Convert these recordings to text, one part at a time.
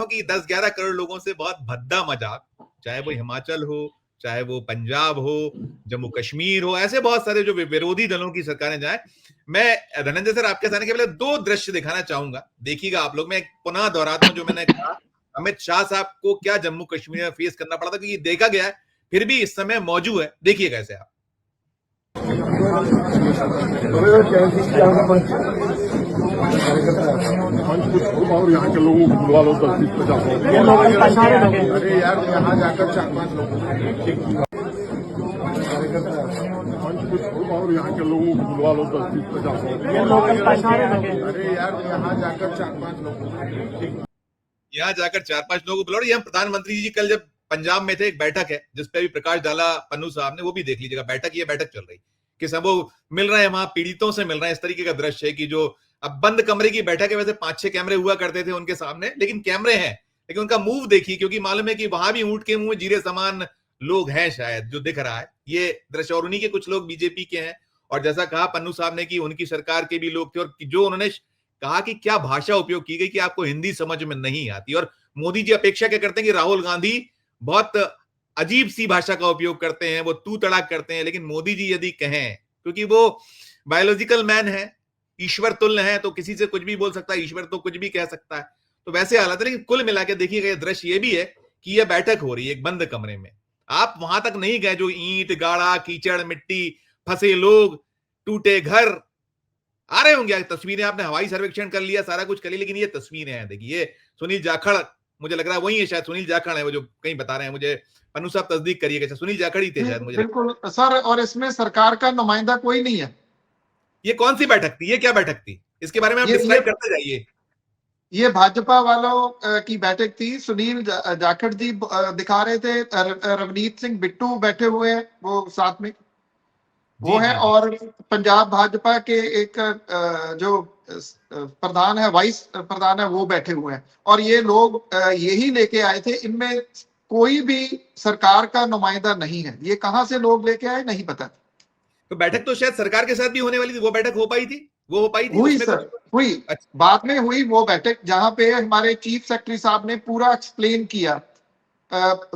कि 10-11 करोड़ लोगों से बहुत भद्दा मजाक, चाहे वो हिमाचल हो, चाहे वो पंजाब हो, जम्मू कश्मीर हो, ऐसे बहुत सारे जो विरोधी दलों की सरकारें जाए। मैं धनंजय सर आपके सामने के पहले दो दृश्य दिखाना चाहूंगा, देखिएगा आप लोग। मैं पुनः दोहराता हूं जो मैंने कहा, अमित शाह साहब को क्या जम्मू कश्मीर में फेस करना पड़ा था, क्योंकि देखा गया है, फिर भी इस समय मौजूद है। देखिए कैसे आप और यहाँ के लोगों को बुलवा लो 10-20-50 लोग। अरे यार यहाँ जाकर 4-5 लोग और यहाँ के लोगों को बुलवा लो 10-20-50 लोग। अरे यार यहाँ जाकर 4-5 लोग यहाँ जाकर 4-5 लोगों को बुला। ये हम प्रधानमंत्री जी कल जब पंजाब में थे, एक बैठक है जिसपे भी प्रकाश डाला पन्नू साहब ने, वो भी देख लीजिएगा। बैठक ये बैठक चल रही कि सब वो मिल रहे हैं, वहां पीड़ितों से मिल रहे हैं। इस तरीके का दृश्य है कि जो अब बंद कमरे की बैठक है, वैसे 5-6 कैमरे हुआ करते थे उनके सामने, लेकिन कैमरे हैं, लेकिन उनका मुंह देखिए, क्योंकि मालूम है कि वहां भी ऊंट के मुंह में जीरे समान लोग हैं शायद जो दिख रहा है ये दृश्य। और उन्हीं के कुछ लोग बीजेपी के हैं, और जैसा कहा पन्नू साहब ने कि उनकी सरकार के भी लोग थे, और जो उन्होंने कहा कि क्या भाषा उपयोग की गई कि आपको हिंदी समझ में नहीं आती। और मोदी जी अपेक्षा क्या करते हैं कि राहुल गांधी बहुत अजीब सी भाषा का उपयोग करते हैं, वो तू तड़ाक करते हैं, लेकिन मोदी जी यदि कहें, क्योंकि वो बायोलॉजिकल मैन है, ईश्वर तुल्य है, तो किसी से कुछ भी बोल सकता है, ईश्वर तो कुछ भी कह सकता है, तो वैसे हालत है। लेकिन कुल मिला के देखिएगा दृश्य ये भी है कि यह बैठक हो रही है एक बंद कमरे में। आप वहां तक नहीं गए जो ईंट गाड़ा कीचड़ मिट्टी, फंसे लोग, टूटे घर आ रहे होंगे। तस्वीरें आपने हवाई सर्वेक्षण कर लिया, सारा कुछ कर लिया, लेकिन ये तस्वीरें हैं। देखिए सुनील जाखड़, मुझे लग रहा है वही है शायद, सुनील जाखड़ है वो जो कहीं बता रहे हैं मुझे। पन्नू साहब तस्दीक करिएगा, सुनील जाखड़ ही थे शायद, मुझे बिल्कुल सर, और इसमें सरकार का नुमाइंदा कोई नहीं है। ये कौन सी बैठक थी, ये क्या बैठक थी, इसके बारे में आप डिस्क्राइब करते जाइए। ये भाजपा वालों की बैठक थी। सुनील जाखड़ जी दिखा रहे थे, रवनीत सिंह बिट्टू बैठे हुए हैं वो साथ में, वो है। और पंजाब भाजपा के एक जो प्रधान है, वाइस प्रधान है, वो बैठे हुए हैं। और ये लोग यही लेके आए थे, इनमें कोई भी सरकार का नुमाइंदा नहीं है। ये कहां से लोग लेके आए नहीं पता। तो बैठक तो शायद सरकार के साथ भी होने वाली थी, वो बैठक हो पाई थी, वो हो पाई थी हुई उसमें सर, कुछ? हुई। अच्छा, बाद में हुई वो बैठक जहां पे हमारे चीफ सेक्रेटरी साहब ने पूरा एक्सप्लेन किया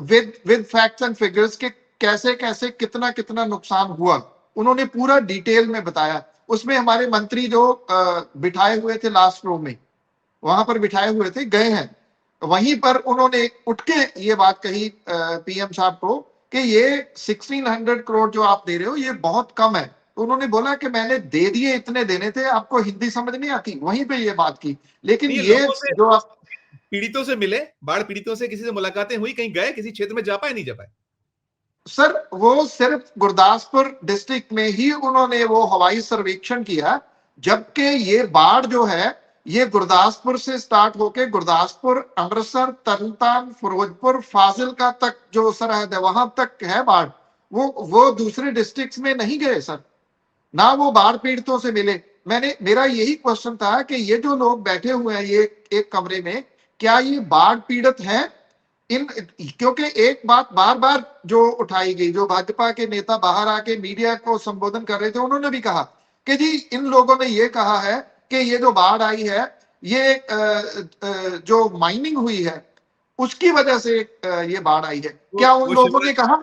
विद फैक्ट्स एंड फिगर्स के कैसे कैसे कितना कितना नुकसान हुआ। उन्होंने पूरा डिटेल में बताया। उसमें हमारे मंत्री जो बिठाए हुए थे लास्ट रो में, वहां पर बिठाए हुए थे, गए हैं वहीं पर, उन्होंने उठ के ये बात कही पीएम साहब को कि ये 1600 करोड़ जो आप दे रहे हो ये बहुत कम है। तो उन्होंने बोला कि मैंने दे दिए, इतने देने थे, आपको हिंदी समझ नहीं आती, वहीं पे ये बात की। लेकिन ये ये लोगों से, जो आप पीड़ितों से मिले, बाढ़ पीड़ितों से किसी से मुलाकातें हुई, कहीं गए, किसी क्षेत्र में जा पाए, नहीं जा पाए? सर, वो सिर्फ गुरदासपुर डिस्ट्रिक्ट में ही उन्होंने वो हवाई सर्वेक्षण किया, जबकि ये बाढ़ जो है ये गुरदासपुर से स्टार्ट होके गुरदासपुर, अमृतसर, तरनतारन, फिरोजपुर, फाजिलका तक जो सरहद है वहां तक है बाढ़। वो दूसरे डिस्ट्रिक्ट्स में नहीं गए सर, ना वो बाढ़ पीड़ितों से मिले। मेरा यही क्वेश्चन था कि ये जो लोग बैठे हुए हैं ये एक कमरे में, क्या ये बाढ़ पीड़ित हैं? इन क्योंकि एक बात बार बार जो उठाई गई, जो भाजपा के नेता बाहर आके मीडिया को संबोधन कर रहे थे, उन्होंने भी कहा कि जी इन लोगों ने ये कहा है कि ये जो बाढ़ आई है ये जो माइनिंग हुई है उसकी वजह से ये बाढ़ आई है। क्या उन वो लोगों ने कहा?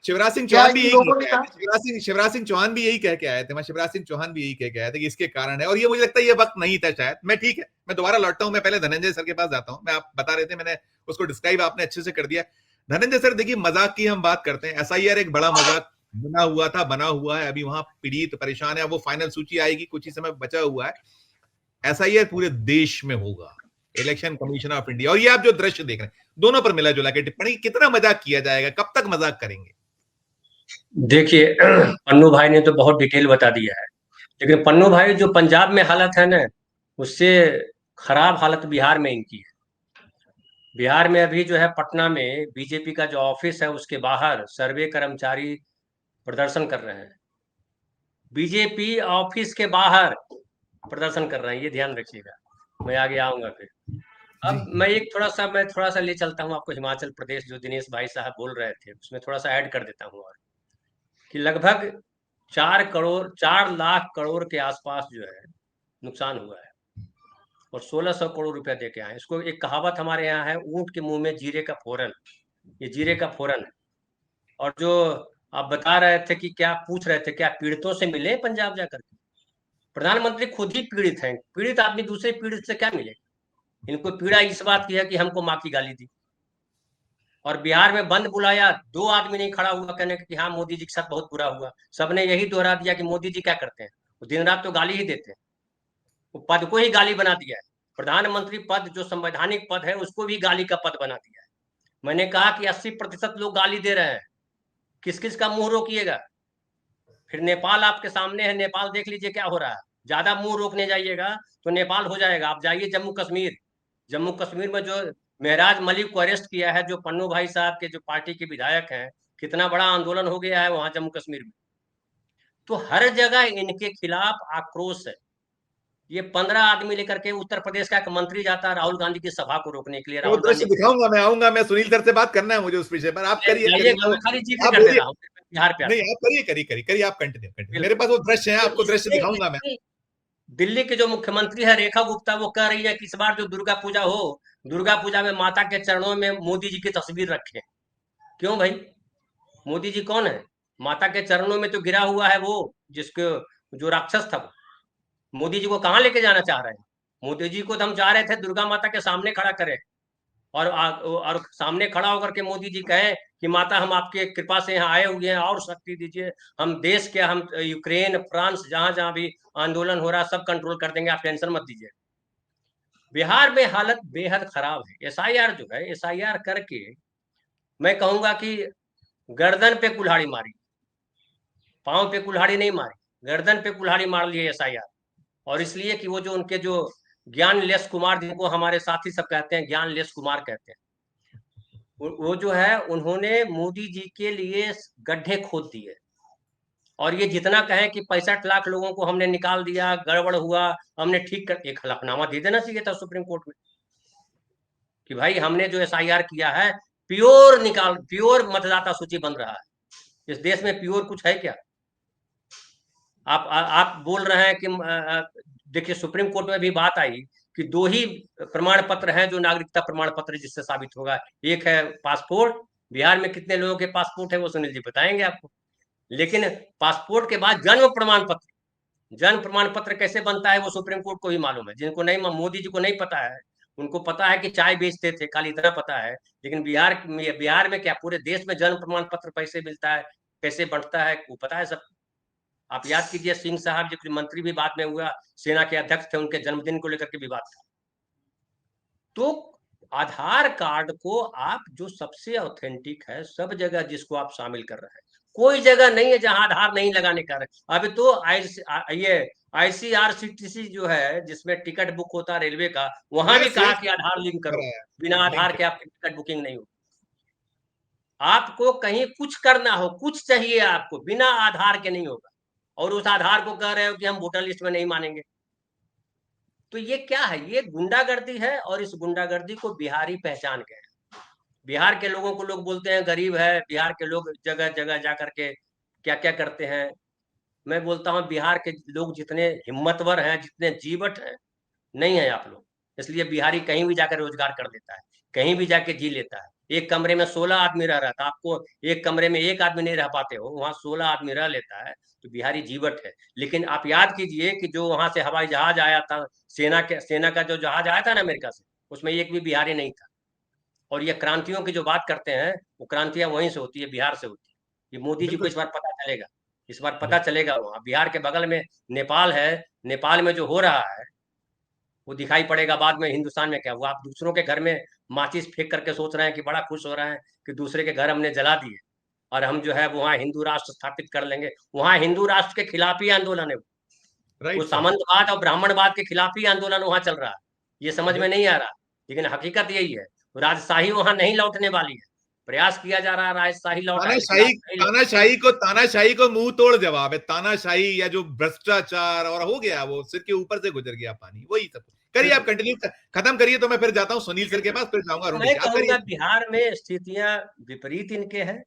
शिवराज सिंह क्या चौहान भी इन यही कह लोगों के ने आए कहा? थे, शिवराज सिंह चौहान भी यही कह के आए थे। मैं शिवराज सिंह चौहान भी यही कह के आए थे कि इसके कारण है, और ये मुझे लगता है ये वक्त नहीं था शायद। मैं ठीक है, मैं दोबारा लौटता हूं, मैं पहले धनंजय सर के पास जाता हूं। मैं आप बता रहे थे, मैंने उसको डिस्क्राइब आपने अच्छे से कर दिया। धनंजय सर देखिए, मजाक की हम बात करते हैं, एसआईआर एक बड़ा मजाक बना हुआ था, बना हुआ है, अभी वहां पीड़ित परेशान है, वो फाइनल सूची आएगी, कुछ ही समय बचा हुआ है। एसआईआर पूरे देश में होगा, इलेक्शन कमीशन ऑफ इंडिया। और ये आप जो दृश्य देख रहे हैं, दोनों पर मिला जुला के टिप्पणी, कितना मजाक किया जाएगा, कब तक मजाक करेंगे? देखिए पन्नू भाई ने तो बहुत डिटेल बता दिया है, लेकिन पन्नू भाई जो पंजाब में हालत है ना, उससे खराब हालत बिहार में इनकी है। बिहार में अभी जो है पटना में बीजेपी का जो ऑफिस है उसके बाहर सर्वे कर्मचारी प्रदर्शन कर रहे हैं। बीजेपी ऑफिस के बाहर प्रदर्शन कर रहे हैं, ये ध्यान रखिएगा। मैं आगे आऊंगा फिर। अब मैं थोड़ा सा ले चलता हूँ आपको हिमाचल प्रदेश, जो दिनेश भाई साहब बोल रहे थे उसमें थोड़ा सा ऐड कर देता हूँ। और कि लगभग 4 लाख करोड़ के आसपास जो है नुकसान हुआ है। और 1600 करोड़ रुपया दे के आए। इसको एक कहावत हमारे यहाँ है, ऊंट के मुंह में जीरे का फोरन, ये जीरे का फोरन है। और जो आप बता रहे थे कि क्या पूछ रहे थे, क्या पीड़ितों से मिले पंजाब जाकर के? प्रधानमंत्री खुद ही पीड़ित हैं, पीड़ित आदमी दूसरे पीड़ित से क्या मिले? इनको पीड़ा इस बात की है कि हमको माँ की गाली दी। और बिहार में बंद बुलाया, 2 आदमी नहीं खड़ा हुआ कहने कि हाँ मोदी जी के साथ बहुत बुरा हुआ। सबने यही दोहरा दिया कि मोदी जी क्या करते हैं, वो दिन रात तो गाली ही देते हैं, वो पद को ही गाली बना दिया है। प्रधानमंत्री पद जो संवैधानिक पद है उसको भी गाली का पद बना दिया है। मैंने कहा कि 80% लोग गाली दे रहे हैं, किस किस का मुंह रोकिएगा? फिर नेपाल आपके सामने है, नेपाल देख लीजिए क्या हो रहा है। ज्यादा मुंह रोकने जाइएगा तो नेपाल हो जाएगा। आप जाइए जम्मू कश्मीर, जम्मू कश्मीर में जो मेहराज मलिक को अरेस्ट किया है, जो पन्नू भाई साहब के जो पार्टी के विधायक हैं, कितना बड़ा आंदोलन हो गया है वहां जम्मू कश्मीर में। तो हर जगह इनके खिलाफ आक्रोश है। ये 15 आदमी लेकर के उत्तर प्रदेश का एक मंत्री जाता है राहुल गांधी की सभा को रोकने के लिए। वो राहुल दृश्य गांधी दिखाऊंगा, मैं आऊंगा, मैं सुनील सर से बात करना है मुझे उस विषय पर। आप करिए, जाइएगा, मैं खाली जिक्र आप कर दे बोलिए। रहा हूँ, बिहार पे नहीं, आप करिए करिए करिए करिए, आप कंटिन्यू। मेरे बिल्कुल। पास वो दृश्य है, तो आपको दृश्य दिखाऊंगा मैं। दिल्ली के जो मुख्यमंत्री है रेखा गुप्ता, वो कह रही है कि इस बार जो दुर्गा पूजा हो, दुर्गा पूजा में माता के चरणों में मोदी जी की तस्वीर रखें। क्यों भाई? मोदी जी कौन है? माता के चरणों में तो गिरा हुआ है वो, जिसके जो राक्षस था वो। मोदी जी को कहाँ लेके जाना चाह रहे हैं? मोदी जी को तो हम चाह रहे थे दुर्गा माता के सामने खड़ा करें, और सामने खड़ा होकर के मोदी जी कहें कि माता हम आपके कृपा से यहाँ आए हुए हैं और शक्ति दीजिए, हम देश के, हम यूक्रेन फ्रांस जहां जहां भी आंदोलन हो रहा है सब कंट्रोल कर देंगे, आप टेंशन मत दीजिए। बिहार में हालत बेहद खराब है। एसआईआर जो है, एसआईआर करके मैं कहूंगा कि गर्दन पे कुल्हाड़ी मारी, पांव पे कुल्हाड़ी नहीं मारी, गर्दन पे कुल्हाड़ी मार ली एसआईआर। और इसलिए कि वो जो उनके जो ज्ञानलेस कुमार, जिनको हमारे साथी सब कहते हैं ज्ञानलेस कुमार कहते हैं, वो जो है उन्होंने मोदी जी के लिए गड्ढे खोद दिए। और ये जितना कहें कि 65 लाख लोगों को हमने निकाल दिया, गड़बड़ हुआ, हमने ठीक कर, एक हलफनामा दे देना चाहिए था सुप्रीम कोर्ट में कि भाई हमने जो एसआईआर किया है प्योर मतदाता सूची बन रहा है। इस देश में प्योर कुछ है क्या? आप बोल रहे हैं कि देखिए सुप्रीम कोर्ट में भी बात आई कि 2 ही प्रमाण पत्र हैं जो नागरिकता प्रमाण पत्र जिससे साबित होगा, एक है पासपोर्ट। बिहार में कितने लोगों के पासपोर्ट है वो सुनील जी बताएंगे आपको। लेकिन पासपोर्ट के बाद जन्म प्रमाण पत्र, जन्म प्रमाण पत्र कैसे बनता है वो सुप्रीम कोर्ट को ही मालूम है। जिनको नहीं, मोदी जी को नहीं पता है, उनको पता है कि चाय बेचते थे, खाली इतना पता है। लेकिन बिहार में क्या, पूरे देश में जन्म प्रमाण पत्र कैसे मिलता है, कैसे बढ़ता है, वो पता है सब। आप याद कीजिए सिंह साहब जो मंत्री भी बाद में हुआ, सेना के अध्यक्ष थे, उनके जन्मदिन को लेकर के विवाद था। तो आधार कार्ड को आप जो सबसे ऑथेंटिक है, सब जगह जिसको आप शामिल कर रहे हैं, कोई जगह नहीं है जहां आधार नहीं लगाने का। अभी तो ये आईसीआरसीटीसी जो है जिसमें टिकट बुक होता है रेलवे का, वहां भी कहा कि आधार लिंक करो, बिना आधार के आपकी टिकट बुकिंग नहीं हो। आपको कहीं कुछ करना हो, कुछ चाहिए आपको, बिना आधार के नहीं होगा। और उस आधार को कह रहे हो कि हम वोटर लिस्ट में नहीं मानेंगे। तो ये क्या है? ये गुंडागर्दी है। और इस गुंडागर्दी को बिहारी पहचान गए। बिहार के लोगों को लोग बोलते हैं गरीब है, बिहार के लोग जगह जगह जा करके क्या क्या करते हैं। मैं बोलता हूं बिहार के लोग जितने हिम्मतवर हैं, जितने जीवट हैं, नहीं है आप लोग। इसलिए बिहारी कहीं भी जाकर रोजगार कर देता है, कहीं भी जाके जी लेता है। एक कमरे में 16 आदमी रह रहा था, आपको एक कमरे में एक आदमी नहीं रह पाते हो, वहां 16 आदमी रह लेता है। तो बिहारी जीवट है। लेकिन आप याद कीजिए कि जो वहां से हवाई जहाज आया था, सेना का जो जहाज आया था ना अमेरिका से, उसमें एक भी बिहारी नहीं था। और ये क्रांतियों की जो बात करते हैं, वो क्रांतियां वहीं से होती है, बिहार से होती है। ये मोदी जी को इस बार पता चलेगा, इस बार पता चलेगा। वहां बिहार के बगल में नेपाल है, नेपाल में जो हो रहा है वो दिखाई पड़ेगा बाद में हिंदुस्तान में क्या हुआ। आप दूसरों के घर में माचिस फेंक करके सोच रहे हैं कि बड़ा खुश हो रहे हैं कि दूसरे के घर हमने जला दिए और हम जो है वहां हिंदू राष्ट्र स्थापित कर लेंगे। वहां हिंदू राष्ट्र के खिलाफ ही आंदोलन है, वो सामंतवाद और ब्राह्मणवाद के खिलाफ ही आंदोलन वहां चल रहा है। ये समझ में नहीं आ रहा, लेकिन हकीकत यही है। राजशाही वहां नहीं लौटने वाली है। प्रयास किया जा रहा है राजशाही लौटाने, तानाशाही को मुंह तोड़ जवाब है। तानाशाही या जो भ्रष्टाचार और हो गया, वो सिर के ऊपर से गुजर गया पानी, वही सब। करिए आप कंटिन्यू, खत्म करिए तो मैं फिर जाता हूँ सुनील सर के पास, फिर जाऊंगा। मैं कहूंगा बिहार में स्थितियां विपरीत इनके हैं।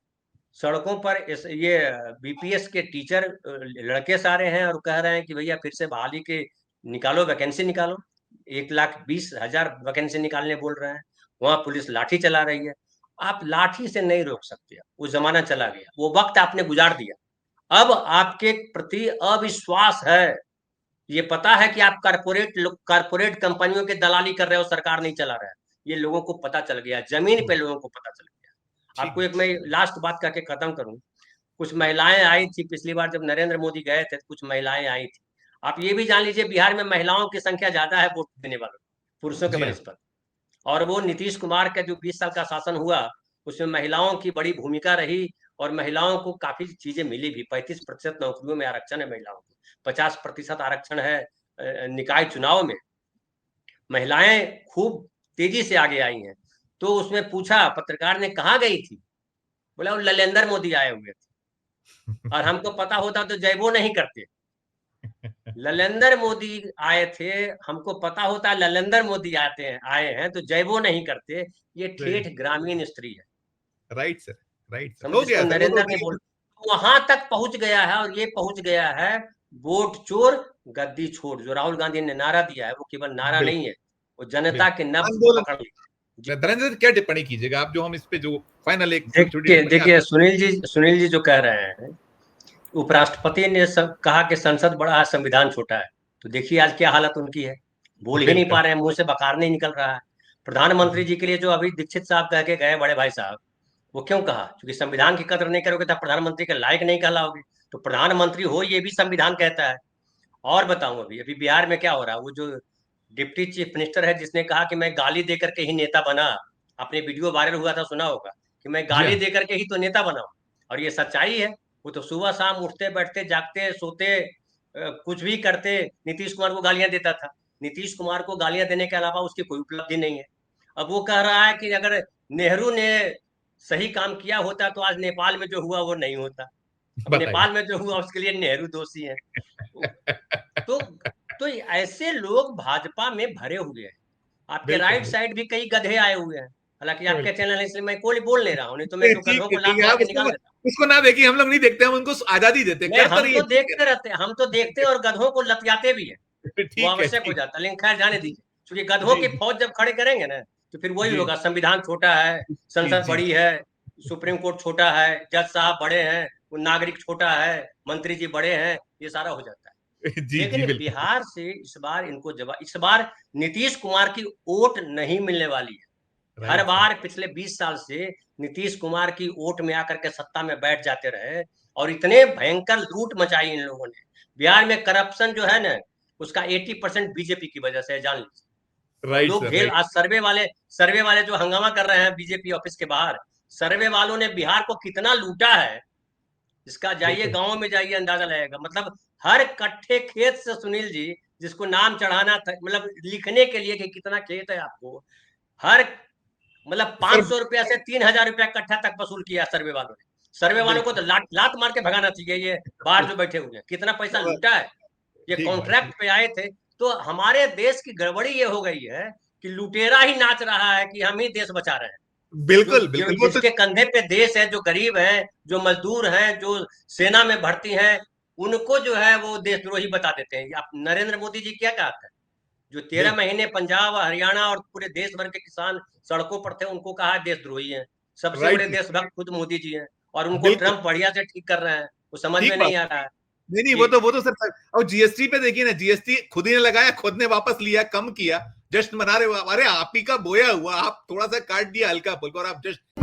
सड़कों पर ये बीपीएस के टीचर लड़के सारे हैं और कह रहे हैं कि भैया फिर से बहाली के निकालो, वैकेंसी निकालो। 1,20,000 वैकेंसी निकालने बोल रहे हैं, वहां पुलिस लाठी चला रही है। आप लाठी से नहीं रोक सकते, वो जमाना चला गया, वो वक्त आपने गुजार दिया। अब आपके प्रति अविश्वास है, ये पता है कि आप कारपोरेट कंपनियों के दलाली कर रहे हो, सरकार नहीं चला रहा है, ये लोगों को पता चल गया, जमीन पे लोगों को पता चल गया। आपको एक मैं लास्ट बात करके खत्म करूं, कुछ महिलाएं आई थी पिछली बार जब नरेंद्र मोदी गए थे, कुछ महिलाएं आई थी। आप ये भी जान लीजिए बिहार में महिलाओं की संख्या ज्यादा है वोट देने वालों, पुरुषों के बनिस्पत। और वो नीतीश कुमार का जो 20 साल का शासन हुआ, उसमें महिलाओं की बड़ी भूमिका रही और महिलाओं को काफी चीजें मिली भी। 35% नौकरियों में आरक्षण है महिलाओं को, 50% आरक्षण है निकाय चुनाव में। महिलाएं खूब तेजी से आगे आई हैं। तो उसमें पूछा पत्रकार ने, कहाँ गई थी? बोला वो ललेंद्र मोदी आए हुए थे, और हमको पता होता तो जयबो नहीं करते। ललेंद्र मोदी आए थे, हमको पता होता ललेंद्र मोदी आए हैं तो जयबो नहीं करते। ये ठेठ ग्रामीण स्त्री है। राइट सर, राइट सर, समझ, हो गया इसको सर, नरेंद्र ने बोल, वहां तक पहुंच गया है। और ये पहुंच गया है वोट चोर गद्दी छोड़, जो राहुल गांधी ने नारा दिया है, वो केवल नारा नहीं है, वो जनता के नब्ज को पकड़ लिया। धर्मेंद्र जी क्या टिप्पणी कीजिएगा आप, जो हम इस पे जो फाइनल एक देखिए सुनील जी जो कह रहे हैं, उपराष्ट्रपति ने कहा कि संसद बड़ा है, संविधान छोटा है। तो देखिए आज क्या हालत उनकी है, बोल ही नहीं पा रहे हैं, मुंह से बकार नहीं निकल रहा है। प्रधानमंत्री जी के लिए जो अभी दीक्षित साहब कह के गए, बड़े भाई साहब, वो क्यों कहा? क्योंकि संविधान की कदर नहीं करोगे तो प्रधानमंत्री के लायक नहीं कहलाओगे। तो प्रधानमंत्री हो, ये भी संविधान कहता है। और बताऊं, अभी अभी बिहार में क्या हो रहा है, वो जो डिप्टी चीफ मिनिस्टर है जिसने कहा कि मैं गाली देकर के ही नेता बना, अपने वीडियो वायरल हुआ था, सुना होगा, कि मैं गाली देकर के ही तो नेता बना। और ये सच्चाई है। वो तो सुबह शाम उठते बैठते जागते सोते कुछ भी करते नीतीश कुमार को गालियां देता था। नीतीश कुमार को गालियां देने के अलावा उसकी कोई उपलब्धि नहीं है। अब वो कह रहा है कि अगर नेहरू ने सही काम किया होता तो आज नेपाल में जो हुआ वो नहीं होता। नेपाल में जो हुआ उसके लिए नेहरू दोषी है। तो ऐसे लोग भाजपा में भरे हुए हैं। आपके राइट साइड भी कई गधे आए हुए हैं। हालांकि आपके चैनल है इसलिए मैं कोई बोल नहीं रहा हूँ, नहीं तो मैं तो गधों को लात मार के निकाल देता। उसको ना देखिए, हम लोग नहीं देखते, हम उनको आजादी देते हैं। हम तो देखते रहते हैं, हम तो देखते और गधों को लतियाते भी है, वो आवश्यक हो जाता है। लेकिन खैर जाने दीजिए, क्योंकि गधों की फौज जब खड़े करेंगे ना तो फिर वही होगा, संविधान छोटा है, संसद बड़ी है, सुप्रीम कोर्ट छोटा है, जज साहब बड़े हैं, नागरिक छोटा है, मंत्री जी बड़े हैं, ये सारा हो जाता है। लेकिन बिहार से इस बार इनको इस बार नीतीश कुमार की वोट नहीं मिलने वाली है। हर बार पिछले 20 साल से नीतीश कुमार की वोट में आकर के सत्ता में बैठ जाते रहे और इतने भयंकर लूट मचाई इन लोगों ने। बिहार में करप्शन जो है ना, उसका 80% बीजेपी की वजह से, जान लीजिए। लोग घेर, आज सर्वे वाले जो हंगामा कर रहे हैं बीजेपी ऑफिस के बाहर, सर्वे वालों ने बिहार को कितना लूटा है, इसका जाइए गांव में जाइए, अंदाजा लगेगा। मतलब हर कट्ठे खेत से, सुनील जी, जिसको नाम चढ़ाना था, मतलब लिखने के लिए कि कितना खेत है आपको, हर मतलब 500 रुपया से 3,000 रुपया कट्ठा तक वसूल किया सर्वे वालों ने। सर्वे वालों को तो लात मार के भगाना चाहिए। ये बाहर जो बैठे हुए हैं, कितना पैसा लूटा है। ये कॉन्ट्रैक्ट पे आए थे। तो हमारे देश की गड़बड़ी ये हो गई है कि लुटेरा ही नाच रहा है कि हम ही देश बचा रहे हैं। बिल्कुल जिसके कंधे पे देश है, जो गरीब हैं, जो मजदूर हैं, जो सेना में भर्ती हैं, उनको जो है वो देशद्रोही बता देते हैं। आप नरेंद्र मोदी जी क्या कहते हैं, जो 13 महीने पंजाब, हरियाणा और पूरे देश भर के किसान सड़कों पर थे, उनको कहा देशद्रोही हैं। सबसे बड़े देशभक्त खुद मोदी जी हैं, और उनको ट्रंप बढ़िया से ठीक कर रहे हैं। वो समझ में नहीं आ रहा है। नहीं, वो तो सर। और जीएसटी पे देखिए ना, जीएसटी खुद ही ने लगाया, खुद ने वापस लिया, कम किया, जश्न मना रहे हो। अरे आप ही का बोया हुआ, आप थोड़ा सा काट दिया हल्का फुल्का और आप जश्न